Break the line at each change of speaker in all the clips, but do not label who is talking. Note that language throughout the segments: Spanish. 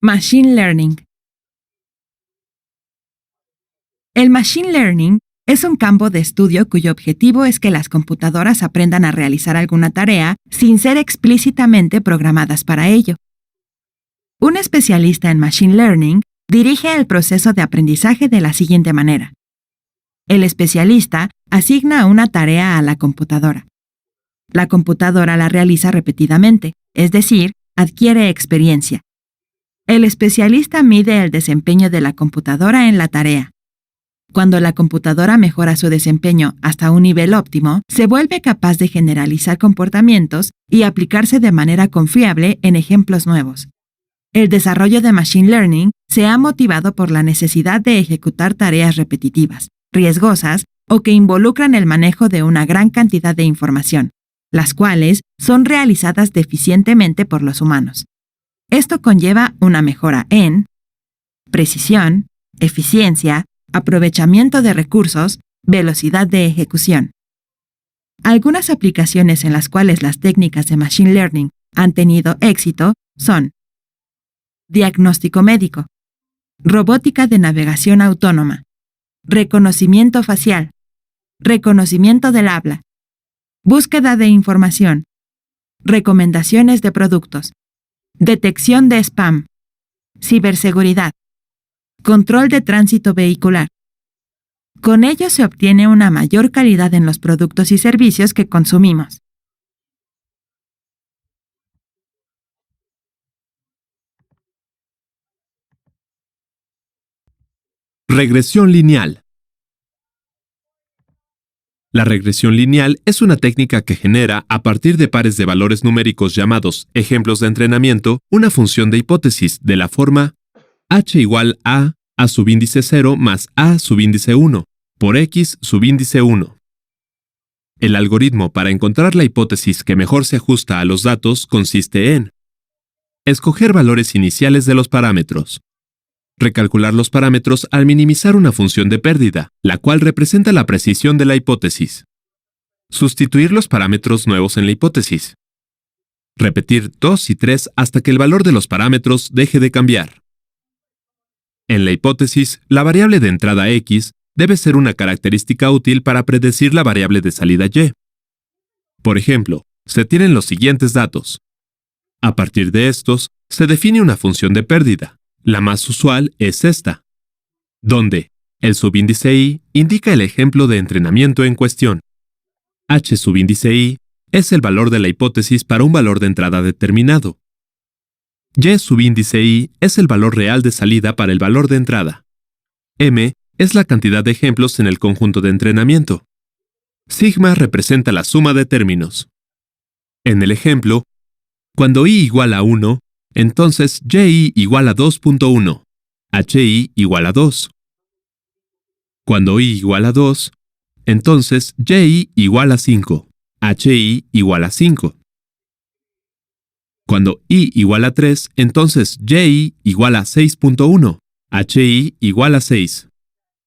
Machine Learning. El Machine Learning es un campo de estudio cuyo objetivo es que las computadoras aprendan a realizar alguna tarea sin ser explícitamente programadas para ello. Un especialista en Machine Learning dirige el proceso de aprendizaje de la siguiente manera. El especialista asigna una tarea a la computadora. La computadora la realiza repetidamente, es decir, adquiere experiencia. El especialista mide el desempeño de la computadora en la tarea. Cuando la computadora mejora su desempeño hasta un nivel óptimo, se vuelve capaz de generalizar comportamientos y aplicarse de manera confiable en ejemplos nuevos. El desarrollo de Machine Learning se ha motivado por la necesidad de ejecutar tareas repetitivas, riesgosas o que involucran el manejo de una gran cantidad de información, las cuales son realizadas deficientemente por los humanos. Esto conlleva una mejora en precisión, eficiencia, aprovechamiento de recursos, velocidad de ejecución. Algunas aplicaciones en las cuales las técnicas de Machine Learning han tenido éxito son diagnóstico médico, robótica de navegación autónoma, reconocimiento facial, reconocimiento del habla, búsqueda de información, recomendaciones de productos, detección de spam, ciberseguridad, control de tránsito vehicular. Con ello se obtiene una mayor calidad en los productos y servicios que consumimos.
Regresión lineal. La regresión lineal es una técnica que genera, a partir de pares de valores numéricos llamados ejemplos de entrenamiento, una función de hipótesis de la forma h igual a subíndice 0 más a subíndice 1 por x subíndice 1. El algoritmo para encontrar la hipótesis que mejor se ajusta a los datos consiste en escoger valores iniciales de los parámetros, recalcular los parámetros al minimizar una función de pérdida, la cual representa la precisión de la hipótesis, sustituir los parámetros nuevos en la hipótesis, repetir 2 y 3 hasta que el valor de los parámetros deje de cambiar. En la hipótesis, la variable de entrada x debe ser una característica útil para predecir la variable de salida y. Por ejemplo, se tienen los siguientes datos. A partir de estos, se define una función de pérdida. La más usual es esta, donde el subíndice i indica el ejemplo de entrenamiento en cuestión. H subíndice i es el valor de la hipótesis para un valor de entrada determinado. Y subíndice i es el valor real de salida para el valor de entrada. M es la cantidad de ejemplos en el conjunto de entrenamiento. Sigma representa la suma de términos. En el ejemplo, cuando i igual a 1, entonces yi igual a 2.1, hi igual a 2. Cuando i igual a 2, entonces yi igual a 5, hi igual a 5. Cuando i igual a 3, entonces yi igual a 6.1, hi igual a 6.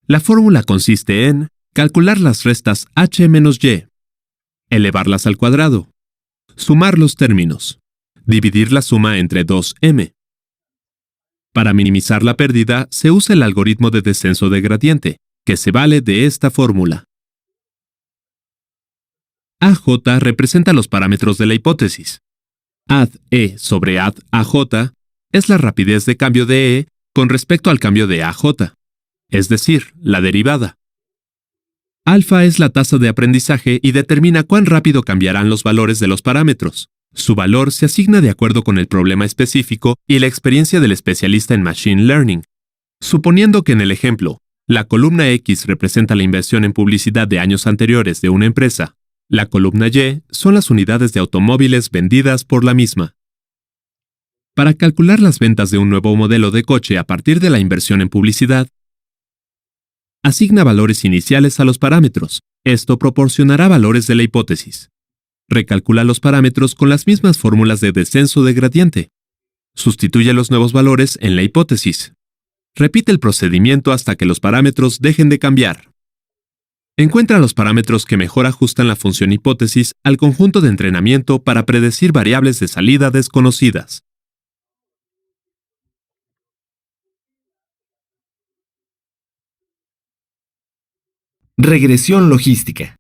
La fórmula consiste en calcular las restas h menos y, elevarlas al cuadrado, sumar los términos, dividir la suma entre 2m. Para minimizar la pérdida, se usa el algoritmo de descenso de gradiente, que se vale de esta fórmula. AJ representa los parámetros de la hipótesis. Add E sobre add AJ es la rapidez de cambio de E con respecto al cambio de AJ, es decir, la derivada. Alfa es la tasa de aprendizaje y determina cuán rápido cambiarán los valores de los parámetros. Su valor se asigna de acuerdo con el problema específico y la experiencia del especialista en Machine Learning. Suponiendo que en el ejemplo, la columna X representa la inversión en publicidad de años anteriores de una empresa, la columna Y son las unidades de automóviles vendidas por la misma. Para calcular las ventas de un nuevo modelo de coche a partir de la inversión en publicidad, asigna valores iniciales a los parámetros. Esto proporcionará valores de la hipótesis. Recalcula los parámetros con las mismas fórmulas de descenso de gradiente. Sustituye los nuevos valores en la hipótesis. Repite el procedimiento hasta que los parámetros dejen de cambiar. Encuentra los parámetros que mejor ajustan la función hipótesis al conjunto de entrenamiento para predecir variables de salida desconocidas.
Regresión logística.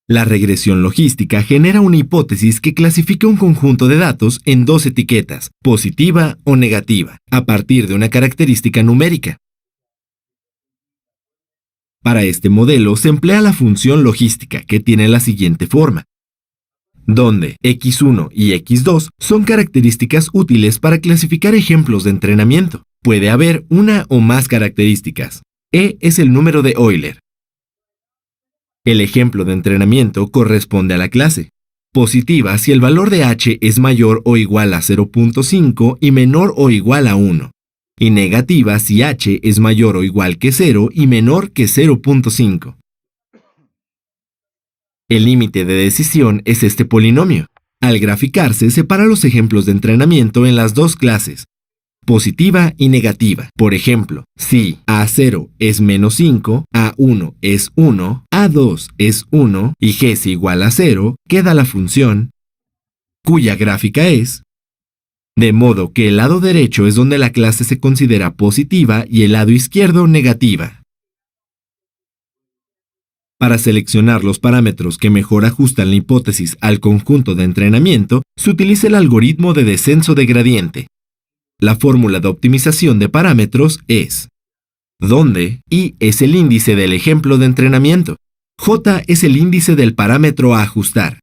La regresión logística genera una hipótesis que clasifica un conjunto de datos en dos etiquetas, positiva o negativa, a partir de una característica numérica. Para este modelo se emplea la función logística, que tiene la siguiente forma, donde x1 y x2 son características útiles para clasificar ejemplos de entrenamiento. Puede haber una o más características. E es el número de Euler. El ejemplo de entrenamiento corresponde a la clase. Positiva si el valor de h es mayor o igual a 0.5 y menor o igual a 1. Y negativa si h es mayor o igual que 0 y menor que 0.5. El límite de decisión es este polinomio. Al graficarse, separa los ejemplos de entrenamiento en las dos clases, positiva y negativa. Por ejemplo, si A0 es menos 5, A1 es 1, A2 es 1 y g es igual a 0, queda la función cuya gráfica es, de modo que el lado derecho es donde la clase se considera positiva y el lado izquierdo negativa. Para seleccionar los parámetros que mejor ajustan la hipótesis al conjunto de entrenamiento, se utiliza el algoritmo de descenso de gradiente. La fórmula de optimización de parámetros es, donde I es el índice del ejemplo de entrenamiento, J es el índice del parámetro a ajustar.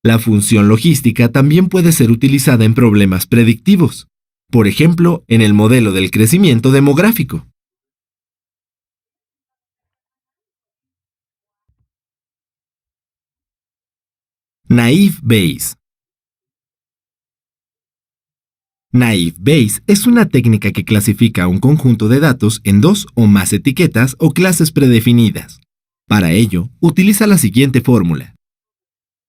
La función logística también puede ser utilizada en problemas predictivos, por ejemplo, en el modelo del crecimiento demográfico. Naive Bayes. Naive Bayes es una técnica que clasifica un conjunto de datos en dos o más etiquetas o clases predefinidas. Para ello, utiliza la siguiente fórmula,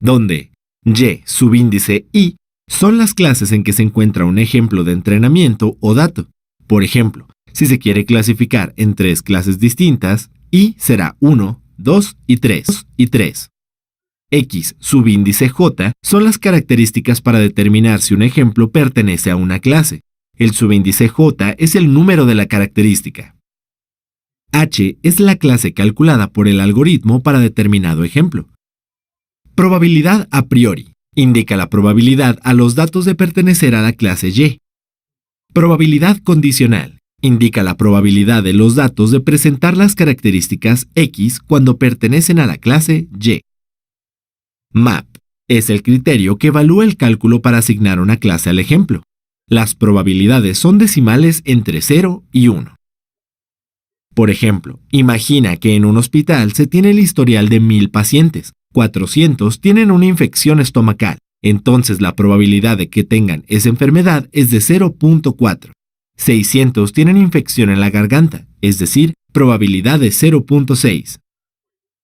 donde y subíndice i son las clases en que se encuentra un ejemplo de entrenamiento o dato. Por ejemplo, si se quiere clasificar en tres clases distintas, i será 1, 2 y 3. X subíndice j son las características para determinar si un ejemplo pertenece a una clase. El subíndice j es el número de la característica. H es la clase calculada por el algoritmo para determinado ejemplo. Probabilidad a priori indica la probabilidad a los datos de pertenecer a la clase Y. Probabilidad condicional indica la probabilidad de los datos de presentar las características X cuando pertenecen a la clase Y. Map es el criterio que evalúa el cálculo para asignar una clase al ejemplo. Las probabilidades son decimales entre 0 y 1. Por ejemplo, imagina que en un hospital se tiene el historial de 1000 pacientes, 400 tienen una infección estomacal, entonces la probabilidad de que tengan esa enfermedad es de 0.4. 600 tienen infección en la garganta, es decir, probabilidad de 0.6.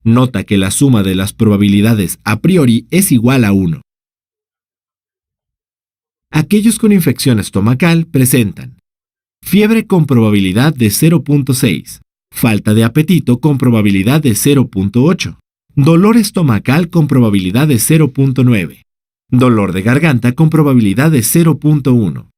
Nota que la suma de las probabilidades a priori es igual a 1. Aquellos con infección estomacal presentan fiebre con probabilidad de 0.6, falta de apetito con probabilidad de 0.8, dolor estomacal con probabilidad de 0.9, dolor de garganta con probabilidad de 0.1.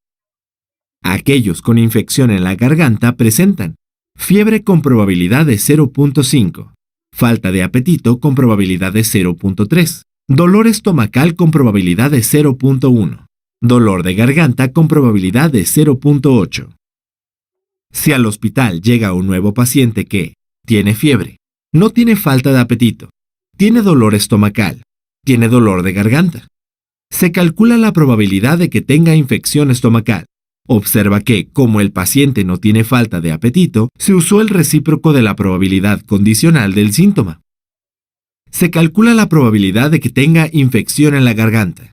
Aquellos con infección en la garganta presentan fiebre con probabilidad de 0.5, falta de apetito con probabilidad de 0.3, dolor estomacal con probabilidad de 0.1, dolor de garganta con probabilidad de 0.8. Si al hospital llega un nuevo paciente que tiene fiebre, no tiene falta de apetito, tiene dolor estomacal, tiene dolor de garganta, se calcula la probabilidad de que tenga infección estomacal. Observa que, como el paciente no tiene falta de apetito, se usó el recíproco de la probabilidad condicional del síntoma. Se calcula la probabilidad de que tenga infección en la garganta.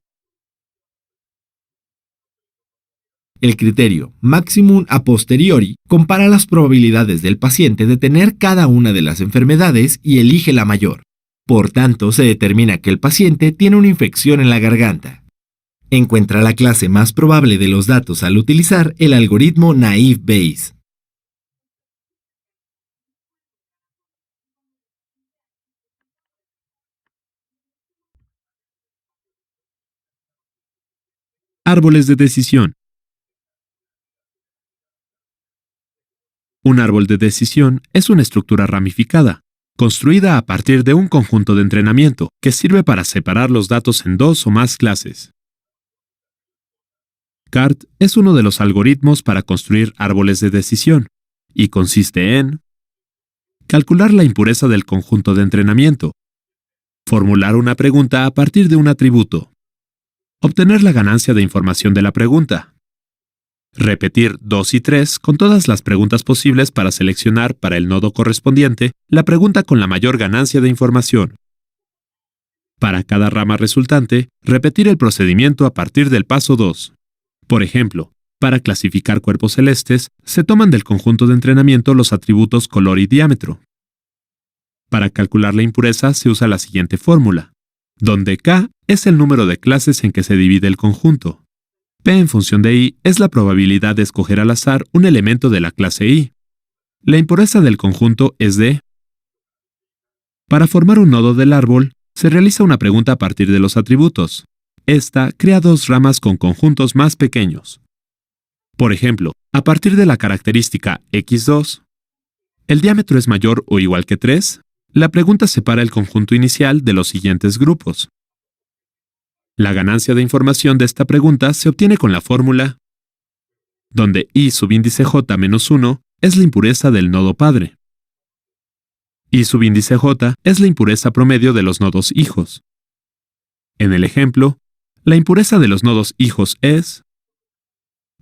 El criterio maximum a posteriori compara las probabilidades del paciente de tener cada una de las enfermedades y elige la mayor. Por tanto, se determina que el paciente tiene una infección en la garganta. Encuentra la clase más probable de los datos al utilizar el algoritmo Naive Bayes.
Árboles de decisión. Un árbol de decisión es una estructura ramificada, construida a partir de un conjunto de entrenamiento que sirve para separar los datos en dos o más clases. CART es uno de los algoritmos para construir árboles de decisión, y consiste en calcular la impureza del conjunto de entrenamiento, formular una pregunta a partir de un atributo, obtener la ganancia de información de la pregunta, repetir 2 y 3 con todas las preguntas posibles para seleccionar para el nodo correspondiente la pregunta con la mayor ganancia de información. Para cada rama resultante, repetir el procedimiento a partir del paso 2. Por ejemplo, para clasificar cuerpos celestes, se toman del conjunto de entrenamiento los atributos color y diámetro. Para calcular la impureza se usa la siguiente fórmula, donde K es el número de clases en que se divide el conjunto. P en función de I es la probabilidad de escoger al azar un elemento de la clase I. La impureza del conjunto es D. Para formar un nodo del árbol, se realiza una pregunta a partir de los atributos. Esta crea dos ramas con conjuntos más pequeños. Por ejemplo, a partir de la característica x2, ¿el diámetro es mayor o igual que 3? La pregunta separa el conjunto inicial de los siguientes grupos. La ganancia de información de esta pregunta se obtiene con la fórmula, donde I subíndice j menos 1 es la impureza del nodo padre. I subíndice j es la impureza promedio de los nodos hijos. En el ejemplo, la impureza de los nodos hijos es...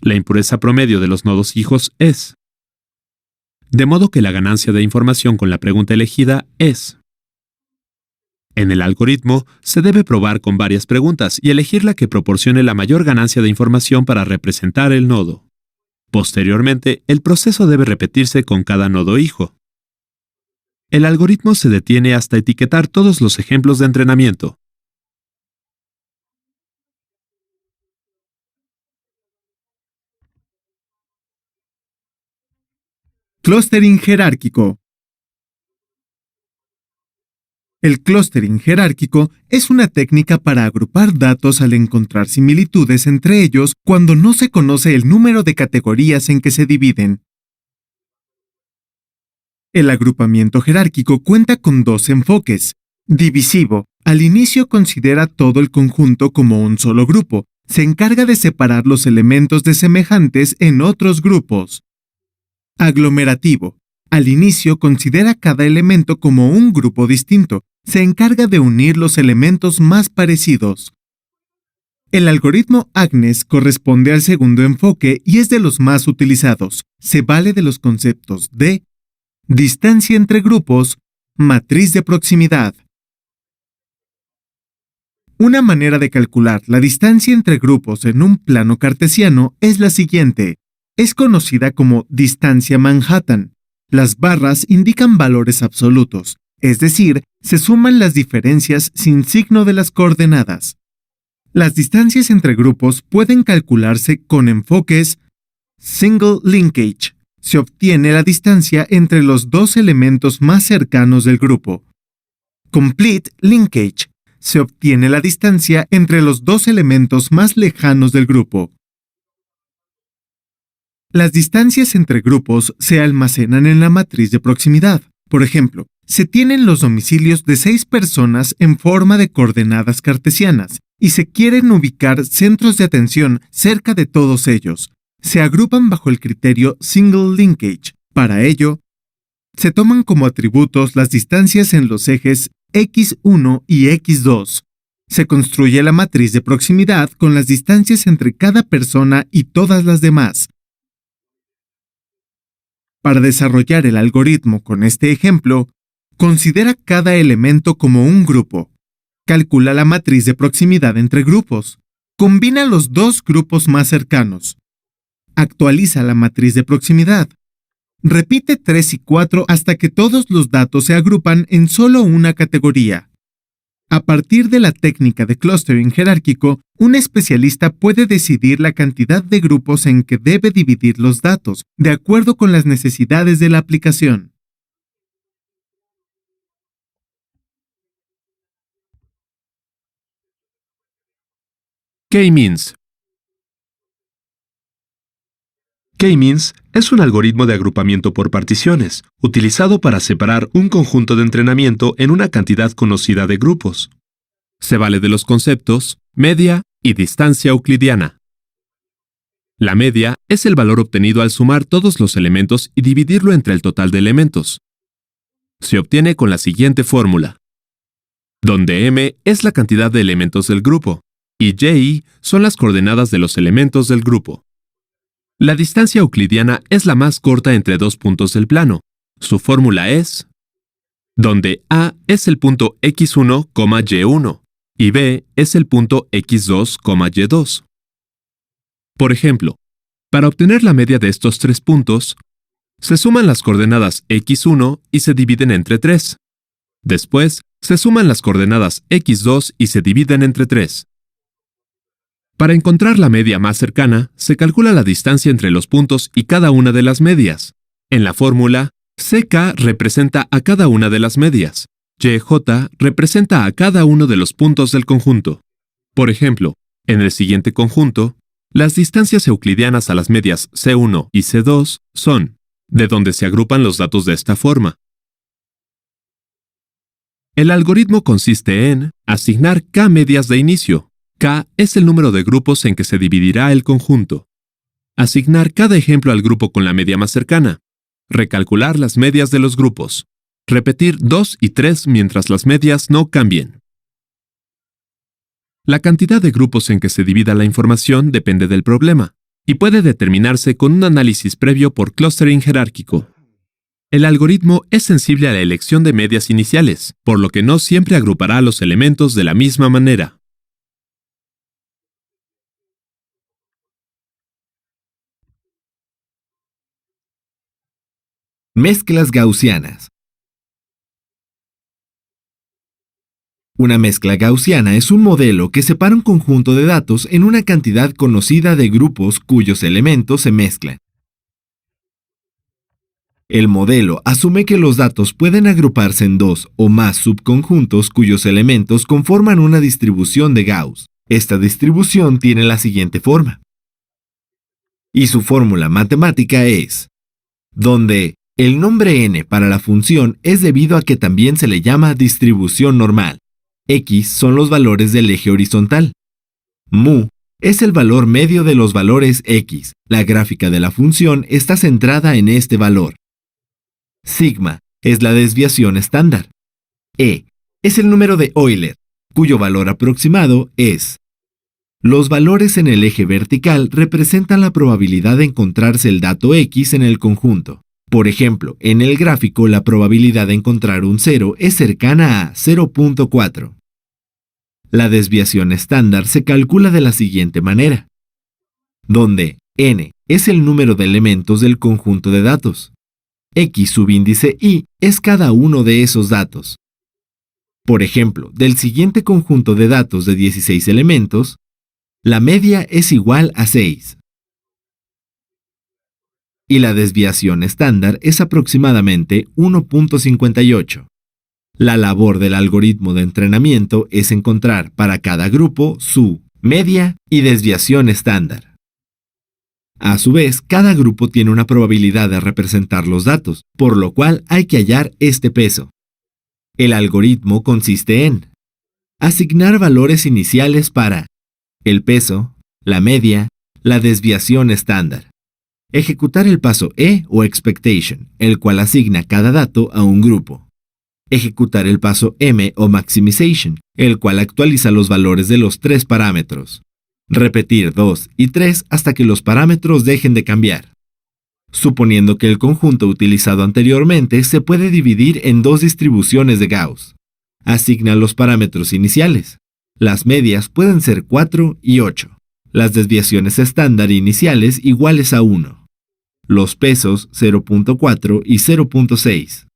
La impureza promedio de los nodos hijos es... De modo que la ganancia de información con la pregunta elegida es... En el algoritmo, se debe probar con varias preguntas y elegir la que proporcione la mayor ganancia de información para representar el nodo. Posteriormente, el proceso debe repetirse con cada nodo hijo. El algoritmo se detiene hasta etiquetar todos los ejemplos de entrenamiento.
Clustering jerárquico. El clustering jerárquico es una técnica para agrupar datos al encontrar similitudes entre ellos cuando no se conoce el número de categorías en que se dividen. El agrupamiento jerárquico cuenta con dos enfoques. Divisivo. Al inicio considera todo el conjunto como un solo grupo. Se encarga de separar los elementos de semejantes en otros grupos. Aglomerativo. Al inicio considera cada elemento como un grupo distinto. Se encarga de unir los elementos más parecidos. El algoritmo Agnes corresponde al segundo enfoque y es de los más utilizados. Se vale de los conceptos de distancia entre grupos, matriz de proximidad. Una manera de calcular la distancia entre grupos en un plano cartesiano es la siguiente. Es conocida como distancia Manhattan. Las barras indican valores absolutos, es decir, se suman las diferencias sin signo de las coordenadas. Las distancias entre grupos pueden calcularse con enfoques single linkage. Se obtiene la distancia entre los dos elementos más cercanos del grupo. Complete linkage. Se obtiene la distancia entre los dos elementos más lejanos del grupo. Las distancias entre grupos se almacenan en la matriz de proximidad. Por ejemplo, se tienen los domicilios de 6 personas en forma de coordenadas cartesianas y se quieren ubicar centros de atención cerca de todos ellos. Se agrupan bajo el criterio single linkage. Para ello, se toman como atributos las distancias en los ejes x1 y x2. Se construye la matriz de proximidad con las distancias entre cada persona y todas las demás. Para desarrollar el algoritmo con este ejemplo, considera cada elemento como un grupo. Calcula la matriz de proximidad entre grupos. Combina los dos grupos más cercanos. Actualiza la matriz de proximidad. Repite 3 y 4 hasta que todos los datos se agrupan en solo una categoría. A partir de la técnica de clustering jerárquico, un especialista puede decidir la cantidad de grupos en que debe dividir los datos, de acuerdo con las necesidades de la aplicación.
K-means. K-means es un algoritmo de agrupamiento por particiones, utilizado para separar un conjunto de entrenamiento en una cantidad conocida de grupos. Se vale de los conceptos media y distancia euclidiana. La media es el valor obtenido al sumar todos los elementos y dividirlo entre el total de elementos. Se obtiene con la siguiente fórmula, donde m es la cantidad de elementos del grupo y y son las coordenadas de los elementos del grupo. La distancia euclidiana es la más corta entre dos puntos del plano. Su fórmula es donde a es el punto x1, y1 y b es el punto x2, y2. Por ejemplo, para obtener la media de estos tres puntos, se suman las coordenadas x1 y se dividen entre 3. Después, se suman las coordenadas x2 y se dividen entre 3. Para encontrar la media más cercana, se calcula la distancia entre los puntos y cada una de las medias. En la fórmula, CK representa a cada una de las medias. YJ representa a cada uno de los puntos del conjunto. Por ejemplo, en el siguiente conjunto, las distancias euclidianas a las medias C1 y C2 son, de donde se agrupan los datos de esta forma. El algoritmo consiste en asignar K medias de inicio. K es el número de grupos en que se dividirá el conjunto. Asignar cada ejemplo al grupo con la media más cercana. Recalcular las medias de los grupos. Repetir 2 y 3 mientras las medias no cambien. La cantidad de grupos en que se divida la información depende del problema y puede determinarse con un análisis previo por clustering jerárquico. El algoritmo es sensible a la elección de medias iniciales, por lo que no siempre agrupará los elementos de la misma manera.
Mezclas gaussianas. Una mezcla gaussiana es un modelo que separa un conjunto de datos en una cantidad conocida de grupos cuyos elementos se mezclan. El modelo asume que los datos pueden agruparse en dos o más subconjuntos cuyos elementos conforman una distribución de Gauss. Esta distribución tiene la siguiente forma. Y su fórmula matemática es, donde el nombre n para la función es debido a que también se le llama distribución normal. X son los valores del eje horizontal. Mu es el valor medio de los valores X. La gráfica de la función está centrada en este valor. Sigma es la desviación estándar. E es el número de Euler, cuyo valor aproximado es. Los valores en el eje vertical representan la probabilidad de encontrarse el dato X en el conjunto. Por ejemplo, en el gráfico la probabilidad de encontrar un 0 es cercana a 0.4. La desviación estándar se calcula de la siguiente manera, donde n es el número de elementos del conjunto de datos. X subíndice y es cada uno de esos datos. Por ejemplo, del siguiente conjunto de datos de 16 elementos, la media es igual a 6. Y la desviación estándar es aproximadamente 1.58. La labor del algoritmo de entrenamiento es encontrar para cada grupo su media y desviación estándar. A su vez, cada grupo tiene una probabilidad de representar los datos, por lo cual hay que hallar este peso. El algoritmo consiste en asignar valores iniciales para el peso, la media, la desviación estándar. Ejecutar el paso E o expectation, el cual asigna cada dato a un grupo. Ejecutar el paso M o maximization, el cual actualiza los valores de los tres parámetros. Repetir 2 y 3 hasta que los parámetros dejen de cambiar. Suponiendo que el conjunto utilizado anteriormente se puede dividir en dos distribuciones de Gauss. Asigna los parámetros iniciales. Las medias pueden ser 4 y 8. Las desviaciones estándar iniciales iguales a 1. Los pesos 0.4 y 0.6.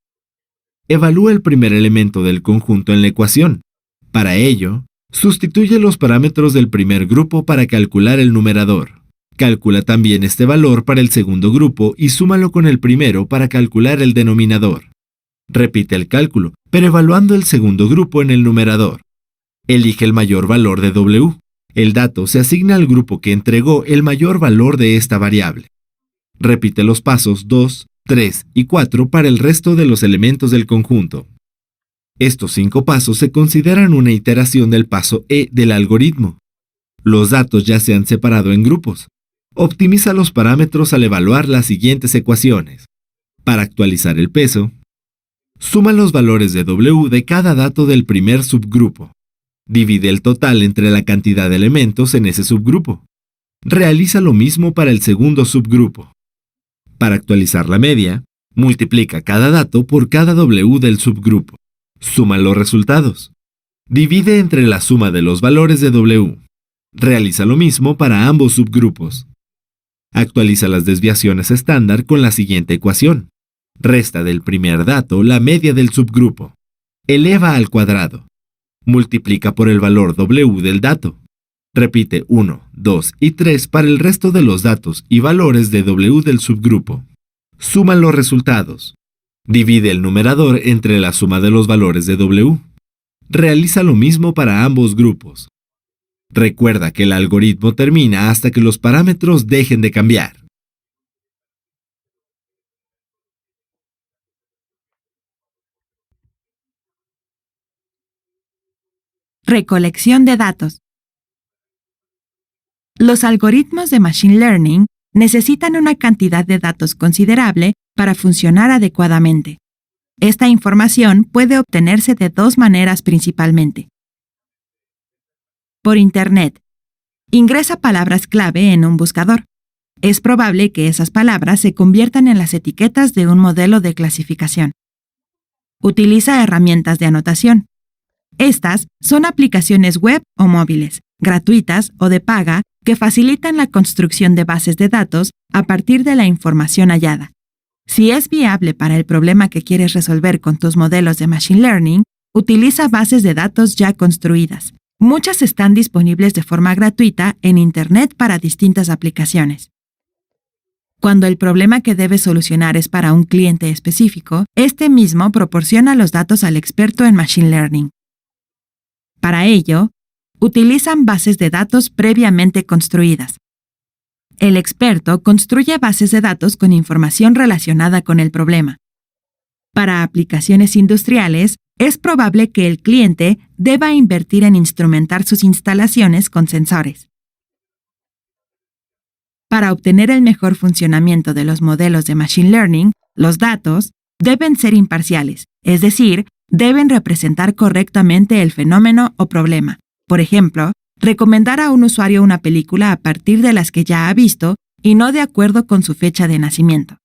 Evalúa el primer elemento del conjunto en la ecuación. Para ello, sustituye los parámetros del primer grupo para calcular el numerador. Calcula también este valor para el segundo grupo y súmalo con el primero para calcular el denominador. Repite el cálculo, pero evaluando el segundo grupo en el numerador. Elige el mayor valor de W. El dato se asigna al grupo que entregó el mayor valor de esta variable. Repite los pasos 2, 3 y 4 para el resto de los elementos del conjunto. Estos 5 pasos se consideran una iteración del paso E del algoritmo. Los datos ya se han separado en grupos. Optimiza los parámetros al evaluar las siguientes ecuaciones. Para actualizar el peso, suma los valores de W de cada dato del primer subgrupo. Divide el total entre la cantidad de elementos en ese subgrupo. Realiza lo mismo para el segundo subgrupo. Para actualizar la media, multiplica cada dato por cada W del subgrupo. Suma los resultados. Divide entre la suma de los valores de W. Realiza lo mismo para ambos subgrupos. Actualiza las desviaciones estándar con la siguiente ecuación. Resta del primer dato la media del subgrupo. Eleva al cuadrado. Multiplica por el valor W del dato. Repite 1, 2 y 3 para el resto de los datos y valores de W del subgrupo. Suma los resultados. Divide el numerador entre la suma de los valores de W. Realiza lo mismo para ambos grupos. Recuerda que el algoritmo termina hasta que los parámetros dejen de cambiar.
Recolección de datos. Los algoritmos de Machine Learning necesitan una cantidad de datos considerable para funcionar adecuadamente. Esta información puede obtenerse de 2 maneras principalmente. Por Internet. Ingresa palabras clave en un buscador. Es probable que esas palabras se conviertan en las etiquetas de un modelo de clasificación. Utiliza herramientas de anotación. Estas son aplicaciones web o móviles, gratuitas o de paga, que facilitan la construcción de bases de datos a partir de la información hallada. Si es viable para el problema que quieres resolver con tus modelos de Machine Learning, utiliza bases de datos ya construidas. Muchas están disponibles de forma gratuita en Internet para distintas aplicaciones. Cuando el problema que debes solucionar es para un cliente específico, este mismo proporciona los datos al experto en Machine Learning. Para ello, utilizan bases de datos previamente construidas. El experto construye bases de datos con información relacionada con el problema. Para aplicaciones industriales, es probable que el cliente deba invertir en instrumentar sus instalaciones con sensores. Para obtener el mejor funcionamiento de los modelos de Machine Learning, los datos deben ser imparciales, es decir, deben representar correctamente el fenómeno o problema. Por ejemplo, recomendar a un usuario una película a partir de las que ya ha visto y no de acuerdo con su fecha de nacimiento.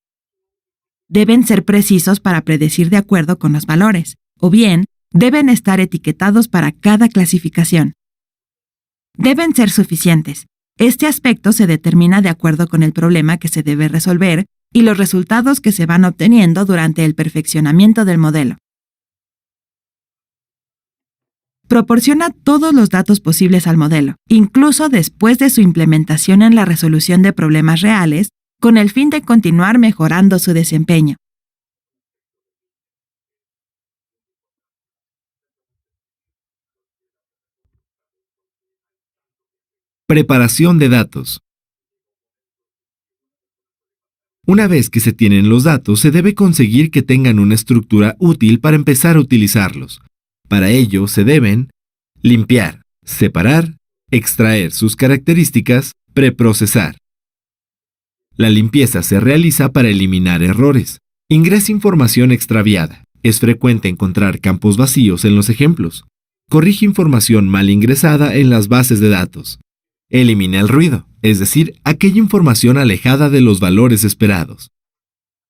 Deben ser precisos para predecir de acuerdo con los valores, o bien, deben estar etiquetados para cada clasificación. Deben ser suficientes. Este aspecto se determina de acuerdo con el problema que se debe resolver y los resultados que se van obteniendo durante el perfeccionamiento del modelo. Proporciona todos los datos posibles al modelo, incluso después de su implementación en la resolución de problemas reales, con el fin de continuar mejorando su desempeño.
Preparación de datos. Una vez que se tienen los datos, se debe conseguir que tengan una estructura útil para empezar a utilizarlos. Para ello, se deben limpiar, separar, extraer sus características, preprocesar. La limpieza se realiza para eliminar errores. Ingresa información extraviada. Es frecuente encontrar campos vacíos en los ejemplos. Corrige información mal ingresada en las bases de datos. Elimina el ruido, es decir, aquella información alejada de los valores esperados.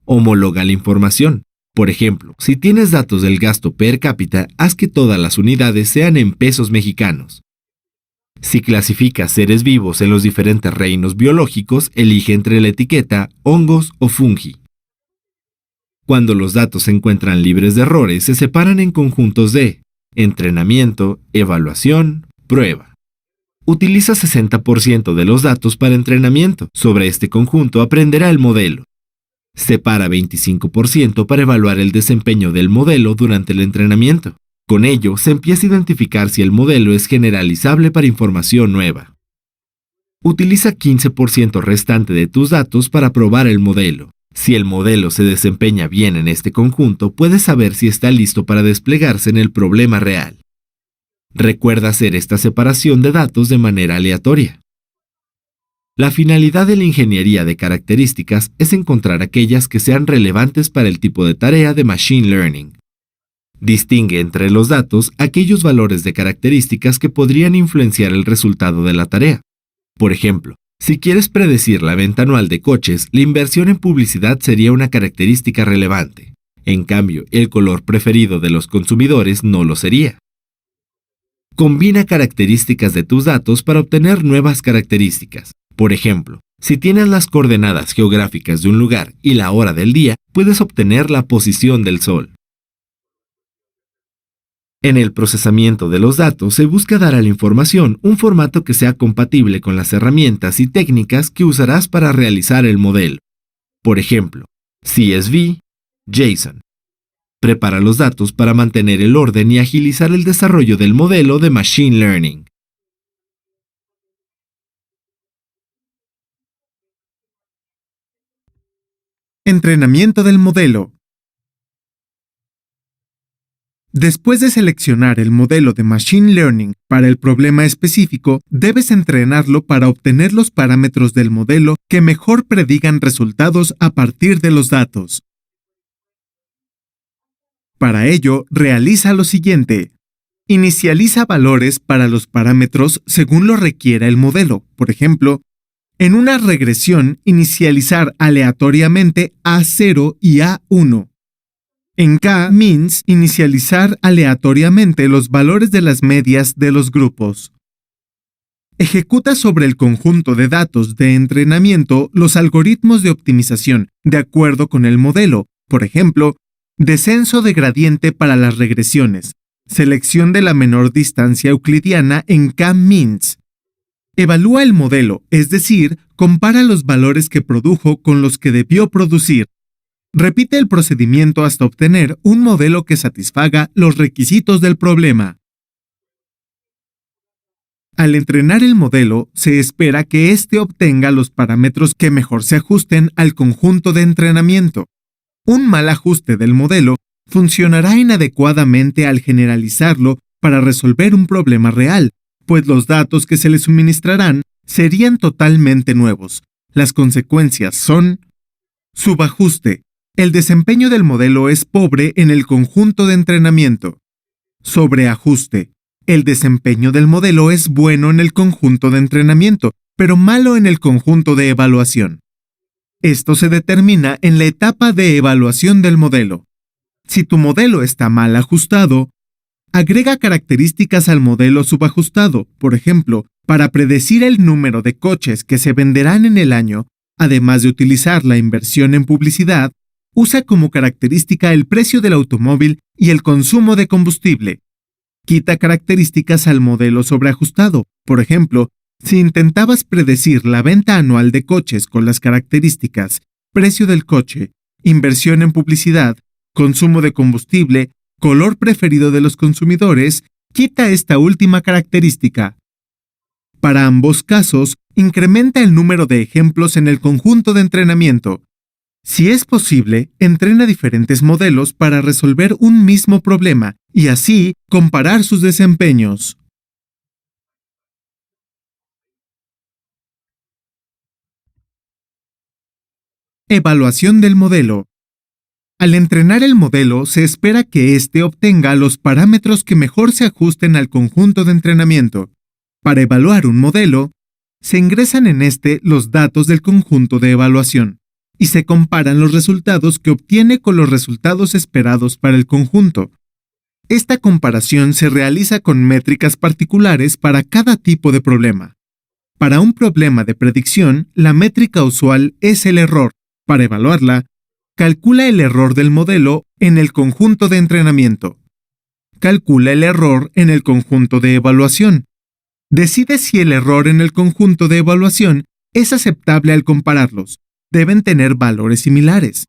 Homologa la información. Por ejemplo, si tienes datos del gasto per cápita, haz que todas las unidades sean en pesos mexicanos. Si clasificas seres vivos en los diferentes reinos biológicos, elige entre la etiqueta hongos o fungi. Cuando los datos se encuentran libres de errores, se separan en conjuntos de entrenamiento, evaluación, prueba. Utiliza 60% de los datos para entrenamiento. Sobre este conjunto aprenderá el modelo. Separa 25% para evaluar el desempeño del modelo durante el entrenamiento. Con ello, se empieza a identificar si el modelo es generalizable para información nueva. Utiliza 15% restante de tus datos para probar el modelo. Si el modelo se desempeña bien en este conjunto, puedes saber si está listo para desplegarse en el problema real. Recuerda hacer esta separación de datos de manera aleatoria. La finalidad de la ingeniería de características es encontrar aquellas que sean relevantes para el tipo de tarea de Machine Learning. Distingue entre los datos aquellos valores de características que podrían influenciar el resultado de la tarea. Por ejemplo, si quieres predecir la venta anual de coches, la inversión en publicidad sería una característica relevante. En cambio, el color preferido de los consumidores no lo sería. Combina características de tus datos para obtener nuevas características. Por ejemplo, si tienes las coordenadas geográficas de un lugar y la hora del día, puedes obtener la posición del sol. En el procesamiento de los datos se busca dar a la información un formato que sea compatible con las herramientas y técnicas que usarás para realizar el modelo. Por ejemplo, CSV, JSON. Prepara los datos para mantener el orden y agilizar el desarrollo del modelo de Machine Learning.
Entrenamiento del modelo. Después de seleccionar el modelo de Machine Learning para el problema específico, debes entrenarlo para obtener los parámetros del modelo que mejor predigan resultados a partir de los datos. Para ello, realiza lo siguiente. Inicializa valores para los parámetros según lo requiera el modelo. Por ejemplo, en una regresión, inicializar aleatoriamente A0 y A1. En K-means, inicializar aleatoriamente los valores de las medias de los grupos. Ejecuta sobre el conjunto de datos de entrenamiento los algoritmos de optimización de acuerdo con el modelo. Por ejemplo, descenso de gradiente para las regresiones. Selección de la menor distancia euclidiana en K-means. Evalúa el modelo, es decir, compara los valores que produjo con los que debió producir. Repite el procedimiento hasta obtener un modelo que satisfaga los requisitos del problema. Al entrenar el modelo, se espera que éste obtenga los parámetros que mejor se ajusten al conjunto de entrenamiento. Un mal ajuste del modelo funcionará inadecuadamente al generalizarlo para resolver un problema real, pues los datos que se le suministrarán serían totalmente nuevos. Las consecuencias son: subajuste. El desempeño del modelo es pobre en el conjunto de entrenamiento. Sobreajuste. El desempeño del modelo es bueno en el conjunto de entrenamiento, pero malo en el conjunto de evaluación. Esto se determina en la etapa de evaluación del modelo. Si tu modelo está mal ajustado, agrega características al modelo subajustado. Por ejemplo, para predecir el número de coches que se venderán en el año, además de utilizar la inversión en publicidad, usa como característica el precio del automóvil y el consumo de combustible. Quita características al modelo sobreajustado. Por ejemplo, si intentabas predecir la venta anual de coches con las características precio del coche, inversión en publicidad, consumo de combustible, color preferido de los consumidores, quita esta última característica. Para ambos casos, incrementa el número de ejemplos en el conjunto de entrenamiento. Si es posible, entrena diferentes modelos para resolver un mismo problema y así comparar sus desempeños. Evaluación del modelo. Al entrenar el modelo, se espera que éste obtenga los parámetros que mejor se ajusten al conjunto de entrenamiento. Para evaluar un modelo, se ingresan en este los datos del conjunto de evaluación y se comparan los resultados que obtiene con los resultados esperados para el conjunto. Esta comparación se realiza con métricas particulares para cada tipo de problema. Para un problema de predicción, la métrica usual es el error. Para evaluarla, calcula el error del modelo en el conjunto de entrenamiento. Calcula el error en el conjunto de evaluación. Decide si el error en el conjunto de evaluación es aceptable al compararlos. Deben tener valores similares.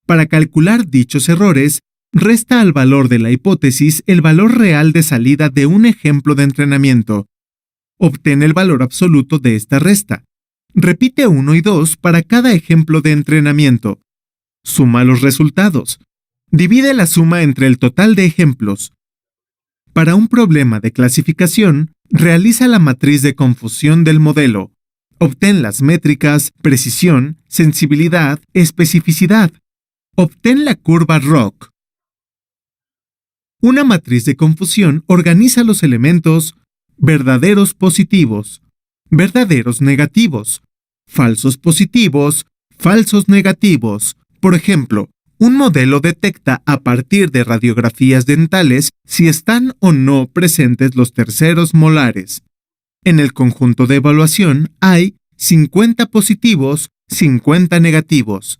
Para calcular dichos errores, resta al valor de la hipótesis el valor real de salida de un ejemplo de entrenamiento. Obtén el valor absoluto de esta resta. Repite 1 y 2 para cada ejemplo de entrenamiento. Suma los resultados. Divide la suma entre el total de ejemplos. Para un problema de clasificación, realiza la matriz de confusión del modelo. Obtén las métricas, precisión, sensibilidad, especificidad. Obtén la curva ROC. Una matriz de confusión organiza los elementos verdaderos positivos, verdaderos negativos, falsos positivos, falsos negativos. Por ejemplo, un modelo detecta a partir de radiografías dentales si están o no presentes los terceros molares. En el conjunto de evaluación hay 50 positivos, 50 negativos.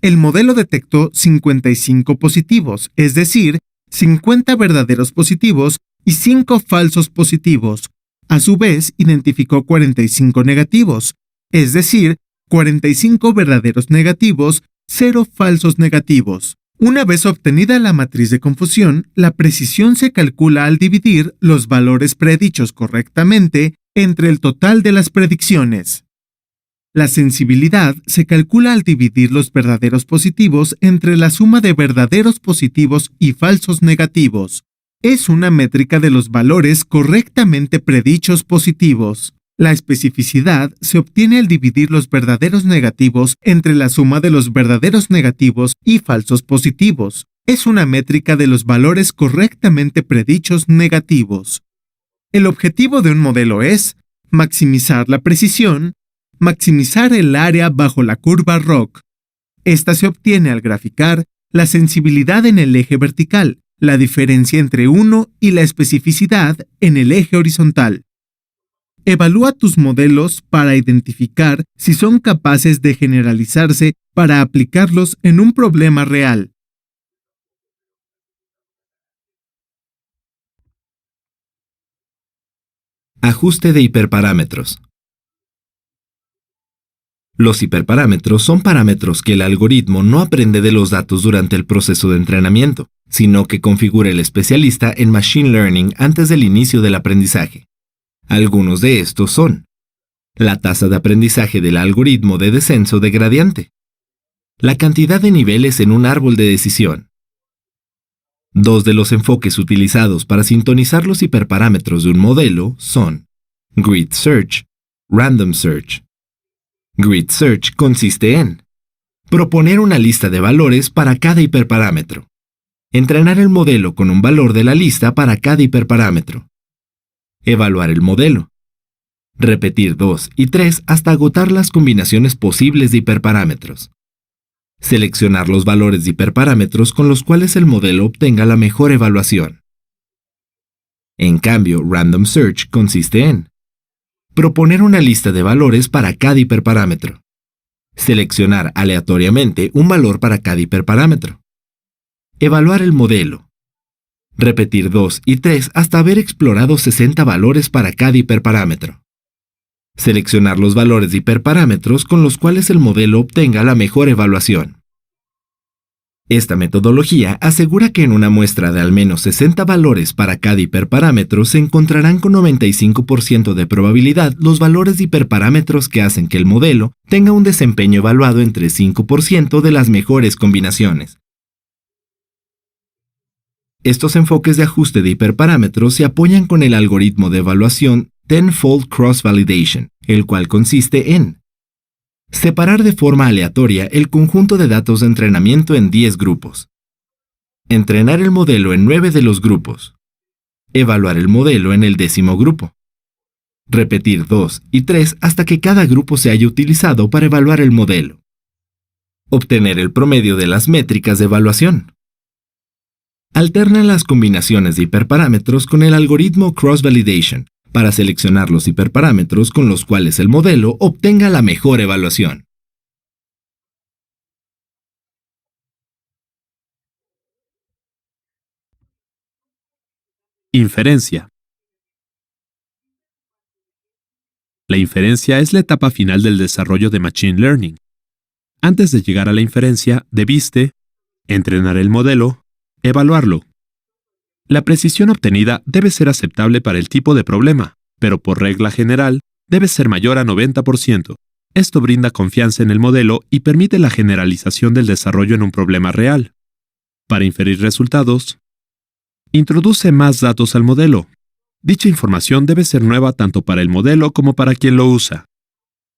El modelo detectó 55 positivos, es decir, 50 verdaderos positivos y 5 falsos positivos. A su vez, identificó 45 negativos, es decir, 45 verdaderos negativos, 0 falsos negativos. Una vez obtenida la matriz de confusión, la precisión se calcula al dividir los valores predichos correctamente entre el total de las predicciones. La sensibilidad se calcula al dividir los verdaderos positivos entre la suma de verdaderos positivos y falsos negativos. Es una métrica de los valores correctamente predichos positivos. La especificidad se obtiene al dividir los verdaderos negativos entre la suma de los verdaderos negativos y falsos positivos. Es una métrica de los valores correctamente predichos negativos. El objetivo de un modelo es maximizar la precisión, maximizar el área bajo la curva ROC. Esta se obtiene al graficar la sensibilidad en el eje vertical, la diferencia entre 1 y la especificidad en el eje horizontal. Evalúa tus modelos para identificar si son capaces de generalizarse para aplicarlos en un problema real.
Ajuste de hiperparámetros. Los hiperparámetros son parámetros que el algoritmo no aprende de los datos durante el proceso de entrenamiento, sino que configura el especialista en Machine Learning antes del inicio del aprendizaje. Algunos de estos son: la tasa de aprendizaje del algoritmo de descenso de gradiente, la cantidad de niveles en un árbol de decisión. Dos de los enfoques utilizados para sintonizar los hiperparámetros de un modelo son Grid Search, Random Search. Grid Search consiste en proponer una lista de valores para cada hiperparámetro, entrenar el modelo con un valor de la lista para cada hiperparámetro, evaluar el modelo, repetir 2 y 3 hasta agotar las combinaciones posibles de hiperparámetros, seleccionar los valores de hiperparámetros con los cuales el modelo obtenga la mejor evaluación. En cambio, Random Search consiste en proponer una lista de valores para cada hiperparámetro, seleccionar aleatoriamente un valor para cada hiperparámetro, evaluar el modelo, repetir 2 y 3 hasta haber explorado 60 valores para cada hiperparámetro, seleccionar los valores de hiperparámetros con los cuales el modelo obtenga la mejor evaluación. Esta metodología asegura que en una muestra de al menos 60 valores para cada hiperparámetro se encontrarán con 95% de probabilidad los valores de hiperparámetros que hacen que el modelo tenga un desempeño evaluado entre 5% de las mejores combinaciones. Estos enfoques de ajuste de hiperparámetros se apoyan con el algoritmo de evaluación Tenfold Cross Validation, el cual consiste en separar de forma aleatoria el conjunto de datos de entrenamiento en 10 grupos, entrenar el modelo en 9 de los grupos, evaluar el modelo en el 10º grupo, repetir 2 y 3 hasta que cada grupo se haya utilizado para evaluar el modelo, obtener el promedio de las métricas de evaluación. Alterna las combinaciones de hiperparámetros con el algoritmo Cross Validation para seleccionar los hiperparámetros con los cuales el modelo obtenga la mejor evaluación.
Inferencia. La inferencia es la etapa final del desarrollo de Machine Learning. Antes de llegar a la inferencia, debiste entrenar el modelo, evaluarlo. La precisión obtenida debe ser aceptable para el tipo de problema, pero por regla general debe ser mayor a 90%. Esto brinda confianza en el modelo y permite la generalización del desarrollo en un problema real. Para inferir resultados, introduce más datos al modelo. Dicha información debe ser nueva tanto para el modelo como para quien lo usa.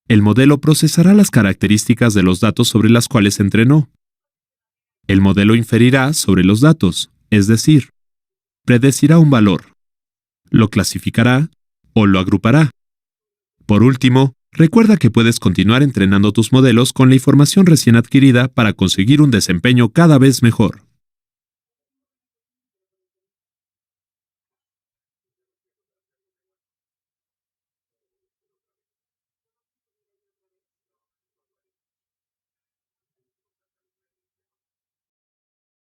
El modelo procesará las características de los datos sobre las cuales se entrenó. El modelo inferirá sobre los datos, es decir, predecirá un valor, lo clasificará o lo agrupará. Por último, recuerda que puedes continuar entrenando tus modelos con la información recién adquirida para conseguir un desempeño cada vez mejor.